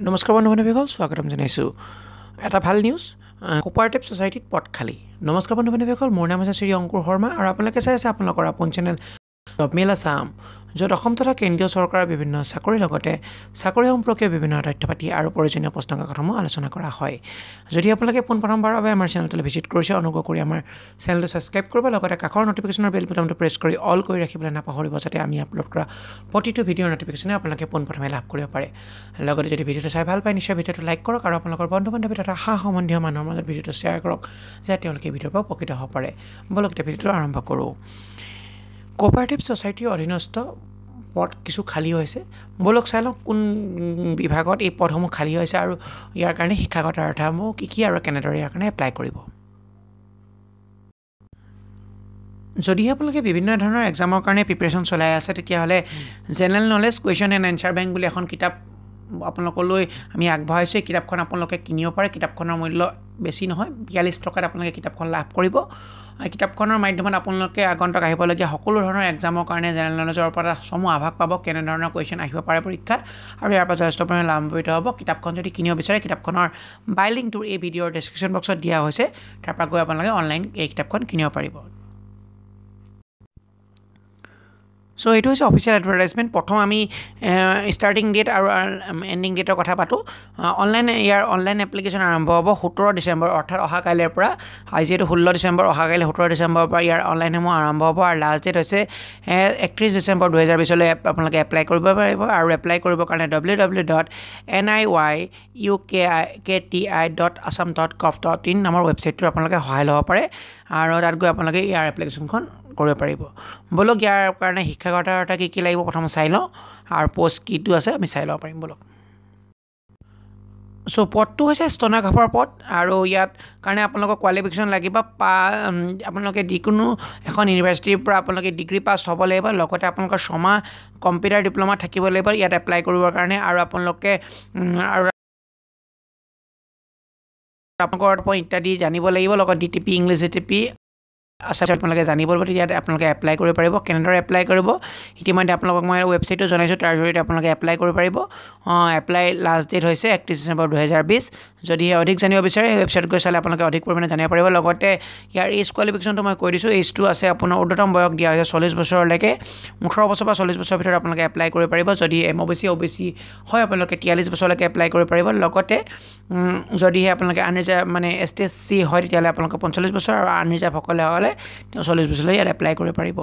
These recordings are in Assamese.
নমস্কাৰ বন্ধু-বান্ধৱীসকল, স্বাগতম জনাইছোঁ এটা ভাল নিউজ। কোপাৰেটিভ ছ'চাইটিত পদ খালী। নমস্কাৰ বন্ধু-বান্ধৱীসকল, মোৰ নাম হৈছে শ্ৰী অংকুৰ শৰ্মা আৰু আপোনালোকে চাই আছে আপোনালোকৰ আপোন চেনেল জব মেইল আছাম, য'ত অসম তথা কেন্দ্ৰীয় চৰকাৰৰ বিভিন্ন চাকৰিৰ লগতে চাকৰি সম্পৰ্কীয় বিভিন্ন তথ্য পাতি আৰু প্ৰয়োজনীয় প্ৰশ্নকাকতসমূহ আলোচনা কৰা হয়। যদি আপোনালোকে পোনপ্ৰথমবাৰৰ বাবে আমাৰ চেনেলটোলৈ ভিজিট কৰিছে, অনুগ্ৰহ কৰি আমাৰ চেনেলটো ছাবস্ক্ৰাইব কৰিব, লগতে কাষৰ ন'টিফিকেশ্যনৰ বেল বুটামটো প্ৰেছ কৰি অল কৰি ৰাখিবলৈ নাপাহৰিব, যাতে আমি আপলোড কৰা প্ৰতিটো ভিডিঅ'ৰ ন'টিফিকেশ্যনে আপোনালোকে পোনপ্ৰথমে লাভ কৰিব পাৰে। লগতে যদি ভিডিঅ'টো চাই ভাল পায়, নিশ্চয় ভিডিঅ'টো লাইক কৰক আৰু আপোনালোকৰ বন্ধু-বান্ধৱী তথা সা-সম্বন্ধীয় মানুহৰ মাজত ভিডিঅ'টো শ্বেয়াৰ কৰক, যাতে তেওঁলোকে ভিডিঅ'ৰ পৰা উপকৃত হ'ব পাৰে। ব'লক এতিয়া ভিডিঅ'টো আৰম্ভ কৰোঁ। কোপাৰেটিভ ছ'চাইটিৰ অধীনস্থ পদ কিছু খালী হৈছে। ব'লক চাই লওঁ কোন বিভাগত এই পদসমূহ খালী হৈছে আৰু ইয়াৰ কাৰণে শিক্ষাগত অৰ্হতাসমূহ কি আৰু কেনেদৰে ইয়াৰ কাৰণে এপ্লাই কৰিব। যদিহে আপোনালোকে বিভিন্ন ধৰণৰ এক্সামৰ কাৰণে প্ৰিপেৰেশ্যন চলাই আছে, তেতিয়াহ'লে general knowledge question and answer bank বুলি এখন কিতাপ আপোনালোকলৈ আমি আগবঢ়াইছোঁ। এই কিতাপখন আপোনালোকে কিনিব পাৰে। কিতাপখনৰ মূল্য বেছি নহয়, 42 টকাত আপোনালোকে কিতাপখন লাভ কৰিব। এই কিতাপখনৰ মাধ্যমত আপোনালোকে আগন্তুক আহিবলগীয়া সকলো ধৰণৰ এক্সামৰ কাৰণে জেনেৰেল নলেজৰ ওপৰত চমু আভাস পাব, কেনেধৰণৰ কুৱেশ্যন আহিব পাৰে পৰীক্ষাত, আৰু ইয়াৰ পৰা যথেষ্ট পৰিমাণে লাভান্বিত হ'ব। কিতাপখন যদি কিনিব বিচাৰে, কিতাপখনৰ বাই লিংকটো এই ভিডিঅ'ৰ ডেছক্ৰিপশ্যন বক্সত দিয়া হৈছে, তাৰ পৰা গৈ আপোনালোকে অনলাইন এই কিতাপখন কিনিব পাৰিব। চ' এইটো হৈছে অফিচিয়েল এডভাৰটাইজমেণ্ট। প্ৰথম আমি ষ্টাৰ্টিং ডেট আৰু এণ্ডিং ডেটৰ কথা পাতোঁ। ইয়াৰ অনলাইন এপ্লিকেশ্যন আৰম্ভ হ'ব 17 ডিচেম্বৰ, অৰ্থাৎ অহা কাইলৈৰ পৰা। আজি যিহেতু 16 ডিচেম্বৰ, অহা কাইলৈ 17 ডিচেম্বৰৰ পৰা ইয়াৰ অনলাইনসমূহ আৰম্ভ হ'ব, আৰু লাষ্ট ডেট হৈছে 31 ডিচেম্বৰ 2020লৈ আপোনালোকে এপ্লাই কৰিব পাৰিব। আৰু এপ্লাই কৰিবৰ কাৰণে www.niuki.assam.gov.in নামৰ ৱেবছাইটটোৰ আপোনালোকে সহায় ল'ব পাৰে, আৰু তাত গৈ আপোনালোকে ইয়াৰ এপ্লিকেশ্যনখন কৰিব পাৰিব। ব'লক ইয়াৰ কাৰণে শিক্ষাগত অৰ্হতা কি লাগিব প্ৰথম চাই লওঁ, আৰু পষ্ট কিটো আছে আমি চাই ল'ব পাৰিম। ব'লক। চ' পদটো হৈছে ষ্টেন'গ্ৰাফাৰ পদ, আৰু ইয়াত কাৰণে আপোনালোকৰ কোৱালিফিকেশ্যন লাগিব। আপোনালোকে যিকোনো এখন ইউনিভাৰ্চিটিৰ পৰা আপোনালোকে ডিগ্ৰী পাছ হ'ব লাগিব, লগতে আপোনালোকৰ 6 মাহ কম্পিউটাৰ ডিপ্ল'মা থাকিব লাগিব ইয়াত এপ্লাই কৰিবৰ কাৰণে, আৰু আপোনালোকে আপোনালোকৰ ইত্যাদি জানিব লাগিব, লগত DTP ইংলিছ DTP আছে আপোনালোকে জানিব লাগিব, ইয়াত আপোনালোকে এপ্লাই কৰিব পাৰিব। কেনেদৰে এপ্লাই কৰিব ইতিমধ্যে আপোনালোকক মই ৱেবছাইটটো জনাইছোঁ, তাৰ জৰিয়তে আপোনালোকে এপ্লাই কৰিব পাৰিব। এপ্লাই লাষ্ট ডেট হৈছে 31 ডিচেম্বৰ 2020। যদিহে অধিক জানিব বিচাৰে, এই ৱেবছাইটত গৈ চালে আপোনালোকে অধিক পৰিমাণে জানিব পাৰিব। লগতে ইয়াৰ এজ কোৱালিফিকেশ্যনটো মই কৈ দিছোঁ। এজটো আছে আপোনাৰ ঊৰ্ধ্বতম বয়স দিয়া হৈছে 40 বছৰলৈকে। 18 বছৰ বা 40 বছৰৰ ভিতৰত আপোনালোকে এপ্লাই কৰিব পাৰিব। যদি OBC হয়, আপোনালোকে 43 বছৰলৈকে এপ্লাই কৰিব পাৰিব। লগতে যদিহে আপোনালোকে ST SC হয়, তেতিয়াহ'লে আপোনালোকে 45 বছৰ, আৰু আনৰিজাৰ্ভসকলে হ'লে 40 বছৰলৈ ইয়াত এপ্লাই কৰিব পাৰিব।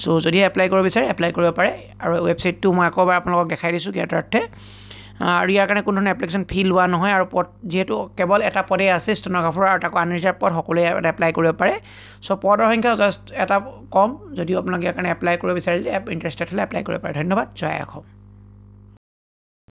চ' যদি এপ্লাই কৰিব বিচাৰে এপ্লাই কৰিব পাৰে, আৰু ৱেবছাইটটো মই আকৌ এবাৰ আপোনালোকক দেখাই দিছোঁ জ্ঞাতাৰ্থে। আৰু ইয়াৰ কাৰণে কোনো ধৰণৰ এপ্লিকেশ্যন ফি লোৱা নহয়, আৰু পদ যিহেতু কেৱল এটা পদেই আছে ষ্টেন'গ্ৰাফাৰ, আৰু তাকো আনৰিজাৰ্ভ পদ, সকলোৱে এপ্লাই কৰিব পাৰে। চ' পদৰ সংখ্যা জাষ্ট এটা কম, যদিও আপোনালোকে ইয়াৰ কাৰণে এপ্লাই কৰিব বিচাৰিলে ইণ্টাৰেষ্টেড হ'লে এপ্লাই কৰিব পাৰে। ধন্যবাদ। জয় অসম।